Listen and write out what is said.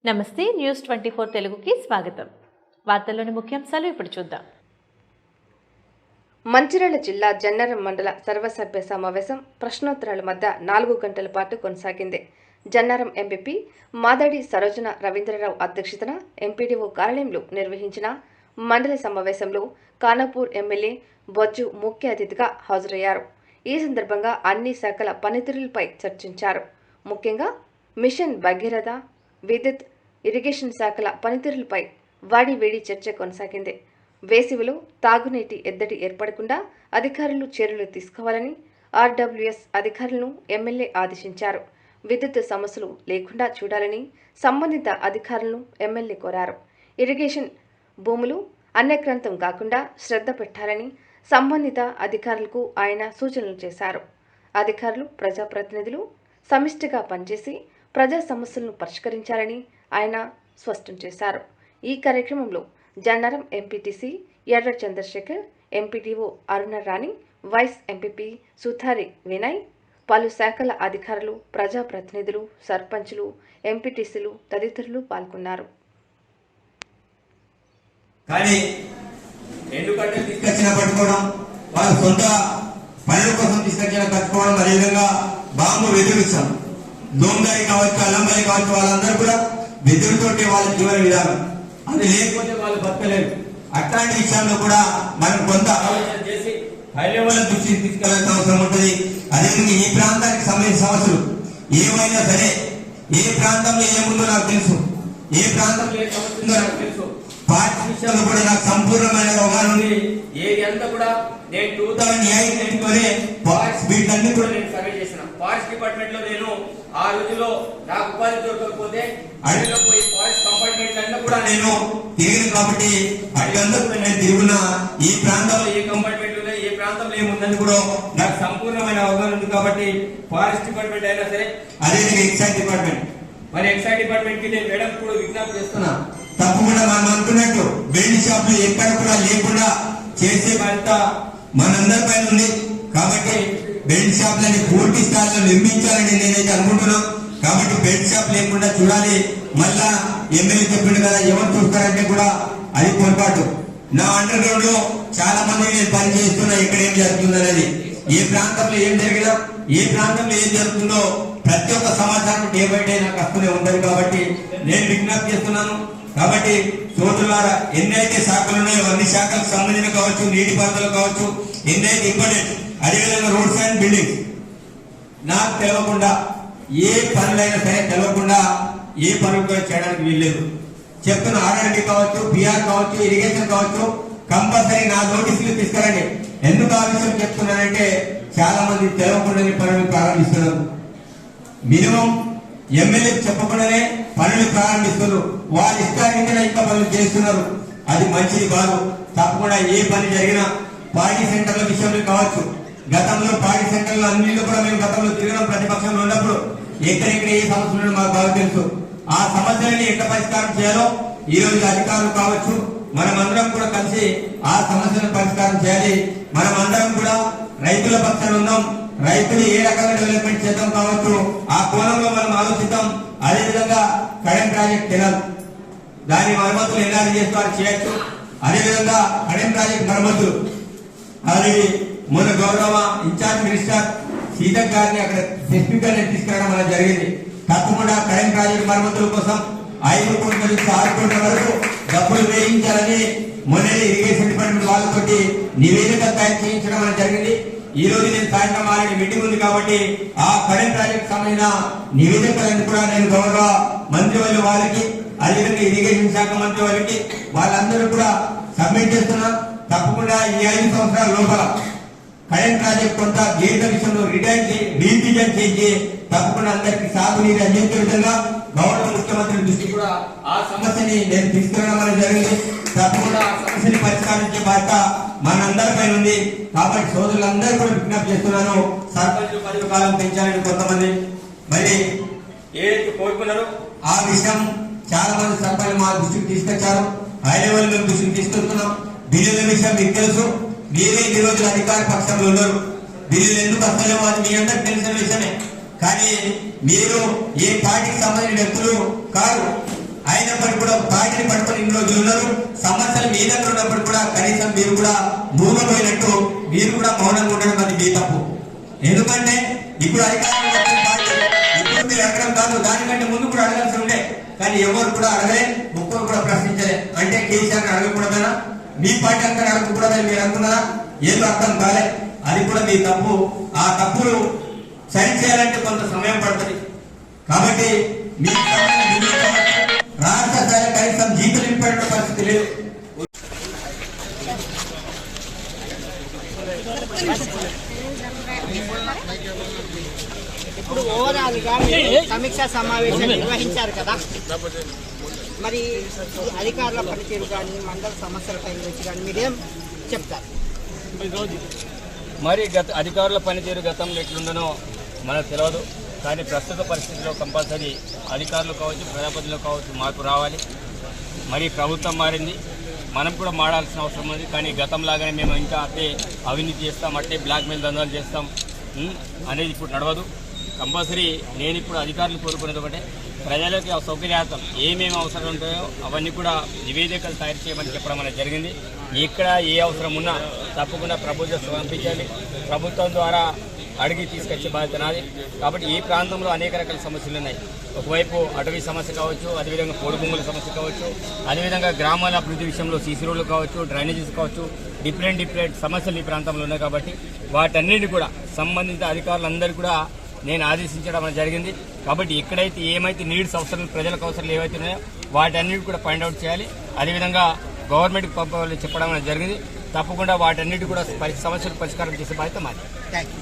నమస్తే న్యూస్ 24 తెలుగుకి స్వాగతం. వార్తల్లోని ముఖ్యాంశాలు ఇప్పుడు చూద్దాం. మంచిర్యాల జిల్లా జన్నారం మండల సర్వసభ్య సమావేశం ప్రశ్నోత్తరాల మధ్య 4 గంటల పాటు కొనసాగింది. జన్నారం ఎంపీపీ మాదాడి సరోజన రవీంద్రరావు అధ్యక్షతన ఎంపీడీఓ కార్యాలయంలో నిర్వహించిన మండలి సమావేశంలో ఖానాపూర్ ఎమ్మెల్యే బొజ్జు ముఖ్య అతిథిగా హాజరయ్యారు. ఈ సందర్భంగా అన్ని శాఖల పనితీరులపై చర్చించారు. ముఖ్యంగా మిషన్ భగీరథ, విద్యుత్, ఇరిగేషన్ శాఖల పనితీరులపై వాడివేడి చర్చ కొనసాగింది. వేసవిలో తాగునీటి ఎద్దడి ఏర్పడకుండా అధికారులు చర్యలు తీసుకోవాలని ఆర్డబ్ల్యూఎస్ అధికారులను ఎమ్మెల్యే ఆదేశించారు. విద్యుత్ సమస్యలు లేకుండా చూడాలని సంబంధిత అధికారులను ఎమ్మెల్యే కోరారు. ఇరిగేషన్ భూములు అన్యక్రాంతం కాకుండా శ్రద్ధ పెట్టాలని సంబంధిత అధికారులకు ఆయన సూచనలు చేశారు. అధికారులు ప్రజాప్రతినిధులు సమిష్టిగా పనిచేసి ప్రజా సమస్యలను పరిష్కరించాలని ఆయన స్పష్టం చేశారు. ఈ కార్యక్రమంలో జన్నారం ఎంపీటీసీ ఎర్ర చంద్రశేఖర్, ఎంపీటీఓ అరుణ రాణి, వైస్ ఎంపీపీ సుధారి వినయ్, పలు శాఖల అధికారులు, ప్రజాప్రతినిధులు, సర్పంచులు, ఎంపీటీసీలు తదితరులు పాల్గొన్నారు. కానీ ఎందుకంటే తీసుకొచ్చిన పట్టుకోవడం, వాళ్ళ సొంత పనుల కోసం తీసుకొచ్చిన పట్టుకోవడం, అదేవిధంగా బాంబు వెదురుస్తాం, దోమదారి కావచ్చు, అల్లంబరి కావచ్చు, వాళ్ళందరూ కూడా వెదురుతోటి వాళ్ళ జీవన విధానం, అది లేకపోతే వాళ్ళు బతకలేరు. అట్లాంటి విషయాల్లో కూడా మనం కొంత ఆలోచన చేసి హై లెవెల్ దృష్టికి తీసుకెళ్లాల్సిన అవసరం ఉంటుంది. అదేవిధంగా ఈ ప్రాంతానికి సంబంధించిన సమస్యలు ఏమైనా సరే, ఏ ప్రాంతంలో ఏముందో నాకు తెలుసు, ఏ ప్రాంతంలో ఏ సమస్య ఉందో నాకు తెలుసు. పార్టీ విషయంలో కూడా నాకు సంపూర్ణమైన అవగాహన ఉంది. ఏది అంతా కూడా నేను 2008లోనే ఫారెస్ట్ వీటన్ని కూడా నేను సర్వే చేసిన. ఫారెస్ట్ డిపార్ట్మెంట్ లో నేను ఆ రోజుల్లో నాకు ఉపాధి దొరకకపోతే అడవిలో పోయి ఫారెస్ట్ కంపార్ట్మెంట్ అన్నీ కూడా నేను తిరిగింది. కాబట్టి అడవిలో కూడా నేను తిరుగున్న ఈ ప్రాంతంలో ఏ కంపార్ట్మెంట్ ఉందో, ఏ ప్రాంతంలో ఏముందని కూడా నాకు సంపూర్ణమైన అవగాహన ఉంది. కాబట్టి ఫారెస్ట్ డిపార్ట్మెంట్ అయినా సరే, అదేవిధంగా ఎక్సైజ్ డిపార్ట్మెంట్, మరి ఎక్సైజ్ డిపార్ట్మెంట్ కి నేను మేడం కూడా విజ్ఞప్తి చేస్తున్నా, తప్పకుండా మనం అనుకున్నట్టు బెల్ట్ షాపులు ఎక్కడ కూడా లేకుండా చేసే బాధ్యత మనందరి పైన ఉంది. కాబట్టి బెల్ట్ షాపులని పూర్తి స్థాయిలో నిర్మించాలని నేనైతే అనుకుంటున్నాను. కాబట్టి బెల్ట్ షాప్ లేకుండా చూడాలి. మళ్ళా ఎమ్మెల్యే చెప్పిండు కదా, ఎవరు చూస్తారంటే కూడా అది పొరపాటు. నా అండర్ గ్రౌండ్ లో చాలా మంది నేను పని చేస్తున్నా, ఇక్కడ ఏం జరుగుతుంది అనేది, ఏ ప్రాంతంలో ఏం జరిగినా, ఏ ప్రాంతంలో ఏం జరుగుతుందో ప్రతి ఒక్క సమాచారం డే బై డే నాకు వస్తూనే ఉంటుంది. కాబట్టి నేను విజ్ఞప్తి చేస్తున్నాను. కాబట్టి సోదరులారా, ఎన్నైతే శాఖలు ఉన్నాయో అన్ని శాఖలకు సంబంధించిన కావచ్చు, నీటిపారుదల కావచ్చు, ఎన్నైతే ఇంపార్టెంట్, అదేవిధంగా రోడ్స్ అండ్ బిల్డింగ్స్, నాకు తెలవకుండా ఏ పనులైనా సరే తెలవకుండా ఏ పనులు కూడా చేయడానికి వీల్లేదు. చెప్తున్న ఆర్ఆర్బీ కావచ్చు, పిఆర్ కావచ్చు, ఇరిగేషన్ కావచ్చు, కంపల్సరీ నా నోటీసులు తీసుకురండి. ఎందుకు ఆ విషయం చెప్తున్నానంటే చాలా మంది తెలవకుండానే పనులు ప్రారంభిస్తున్నారు. మినిమం ఎమ్మెల్యే చెప్పకుండానే పనులు ప్రారంభిస్తున్నారు. వాళ్ళ ఇష్టానికి ఇంకా పనులు చేస్తున్నారు. అది మంచిది కాదు. తప్పకుండా ఏ పని జరిగినా పార్టీ సెంటర్ల విషయంలో కావచ్చు, గతంలో పార్టీ సెంటర్లు అన్నింటిలో కూడా మేము గతంలో తిరగడం, ప్రతిపక్షంలో ఉన్నప్పుడు ఎక్కడెక్కడ ఏ సమస్యలు మాకు బాగా తెలుసు. ఆ సమస్యలని ఎట్లా పరిష్కారం చేయాలో ఈ రోజు అధికారులు కావచ్చు, మనం అందరం కూడా కలిసి ఆ సమస్యలను పరిష్కారం చేయాలి. మనం అందరం కూడా రైతుల పక్షాన ఉన్నాం. రైతులు ఏ రకంగా డెవలప్మెంట్ చేద్దాం కావచ్చు, ఆ కోణంలో మనం ఆలోచిద్దాం. అదేవిధంగా కడెం ప్రాజెక్ట్ కెనాల్, దాని మరమ్మతులు ఎన్ఆర్జీ చేస్తారు చేయొచ్చు. అదేవిధంగా కడెం ప్రాజెక్ట్ మరమ్మతులు అది మొన్న గౌరవ ఇన్ఛార్జ్ మినిస్టర్ సీతక్ గారిని అక్కడ స్పెసిఫిక్ గా తీసుకురావడం అనేది జరిగింది. తప్పకుండా కడెం ప్రాజెక్ట్ మరమ్మతుల కోసం 5 కోట్ల నుంచి 6 కోట్ల వరకు డబ్బులు వేయించాలని మొన్న ఇరిగేషన్ డిపార్ట్మెంట్ వాళ్ళతోటి నివేదిక తయారు చేయించడం అనేది జరిగింది. ఈ రోజు నేను సాయంత్రం ఆల్రెడీ మీటింగ్ ఉంది కాబట్టి ఆ కడెం ప్రాజెక్ట్ సంబంధించిన నివేదికలను కూడా నేను గౌరవ మంత్రి వారికి, అదేవిధంగా ఇరిగేషన్ శాఖ మంత్రి వారికి, వాళ్ళందరూ కూడా సబ్మిట్ చేస్తున్నా. తప్పకుండా ఈ 5 సంవత్సరాల లోపల కడెం ప్రాజెక్ట్ కొంత గేట్ల విషయంలో రీడిజైన్ చేసి తప్పకుండా అందరికి సాగునీరు అందించే విధంగా గౌరవ ముఖ్యమంత్రి దృష్టికి కూడా ఆ సమస్యని నేను తీసుకురావడం అనేది జరిగింది. తప్పకుండా ఆ సమస్యని పరిష్కరించే బాధ్యత మనందరిపై ఉంది. కాబట్టి సోదరులందరూ కూడా విజ్ఞప్తి చేస్తున్నాను, సర్పంచులు పదవి కాలం పెంచాలని కొంతమంది మరి ఏదైతే కోరుకున్నారో ఆ విషయం చాలా మంది సర్పంచులు మా దృష్టికి తీసుకొచ్చారు. హై లెవెల్ మేము దృష్టికి తీసుకొస్తున్నాం. బిల్లుల విషయం మీకు తెలుసు, మీరే ఈ రోజు అధికార పక్షంలో ఉన్నారు. బిల్లులు ఎందుకు వస్తలేమో అది మీ అందరికి తెలిసిన విషయమే. కానీ మీరు ఏ పార్టీకి సంబంధించిన వ్యక్తులు కాదు. అయినప్పటికీ కూడా పార్టీని పట్టుకొని ఇన్ని రోజులు ఉన్నారు. సమస్యలు మీ దగ్గర ఉన్నప్పుడు కూడా కనీసం మీరు కూడా మూగపోయినట్టు మీరు కూడా మౌనంగా ఉండడం అది మీ తప్పు. ఎందుకంటే ఇప్పుడు అధికారంలో వచ్చిన పార్టీ ఇప్పుడు మీరు అడగడం కాదు, దానికంటే ముందు కూడా అడగాల్సి ఉండే. కానీ ఎవరు కూడా అడగలే, ఒక్కరు కూడా ప్రశ్నించలే. అంటే కేసీఆర్ అడగకూడదనా, మీ పార్టీ అంతా అడగకూడదని మీరు అనుకున్నారా? ఏదో అర్థం కాలే. అది కూడా మీ తప్పు. ఆ తప్పులు సరి చేయాలంటే కొంత సమయం పడుతుంది. కాబట్టి మీ రాష్ట్ర స్థాయిలో కనీసం జీతులు ఇంపడే పరిస్థితి లేదు. ఇప్పుడు ఓవరాల్ గా సమీక్షా సమావేశం నిర్వహించారు కదా, మరి అధికారుల పనితీరు కానీ మండల సమస్యలపై గురించి కానీ మీరేం చెప్తారు? మరి అధికారుల పనితీరు గతంలో ఎట్లుండనో మనకు తెలియదు. కానీ ప్రస్తుత పరిస్థితుల్లో కంపల్సరీ అధికారులు కావచ్చు, ప్రజాప్రతినిధులు కావచ్చు మార్పు రావాలి. మరి ప్రభుత్వం మారింది, మనం కూడా మారాల్సిన అవసరం ఉంది. కానీ గతంలాగానే మేము ఇంకా అట్టే అవినీతి చేస్తాం, అట్టే బ్లాక్మెయిల్ దందాలు చేస్తాం అనేది ఇప్పుడు నడవదు. కంపల్సరీ నేను ఇప్పుడు అధికారులు కోరుకునేది ఒకటే, ప్రజలకి సౌకర్యార్థం ఏమేమి అవసరం ఉంటాయో అవన్నీ కూడా నివేదికలు తయారు చేయమని చెప్పడం అనేది జరిగింది. ఎక్కడ ఏ అవసరం ఉన్నా తప్పకుండా ప్రభుత్వం పంపించాలి. ప్రభుత్వం ద్వారా అడిగి తీసుకొచ్చే బాధ్యత నాది. కాబట్టి ఈ ప్రాంతంలో అనేక రకాల సమస్యలు ఉన్నాయి. ఒకవైపు అటవీ సమస్య కావచ్చు, అదేవిధంగా పోడు భూముల సమస్య కావచ్చు, అదేవిధంగా గ్రామాల అభివృద్ధి విషయంలో సీసీ రోడ్లు కావచ్చు, డ్రైనేజెస్ కావచ్చు, డిఫరెంట్ సమస్యలు ఈ ప్రాంతంలో ఉన్నాయి. కాబట్టి వాటన్నిటి కూడా సంబంధిత అధికారులందరూ కూడా నేను ఆదేశించడం జరిగింది. కాబట్టి ఎక్కడైతే ఏమైతే నీడ్స్ అవసరాలు, ప్రజలకు అవసరాలు ఏవైతే ఉన్నాయో వాటన్నిటి కూడా ఫైండ్ అవుట్ చేయాలి. అదేవిధంగా గవర్నమెంట్కి పంపాలని చెప్పడం జరిగింది. తప్పకుండా వాటన్నిటి కూడా సమస్యలు పరిష్కారం చేసే బాధ్యత మాది. Thank you.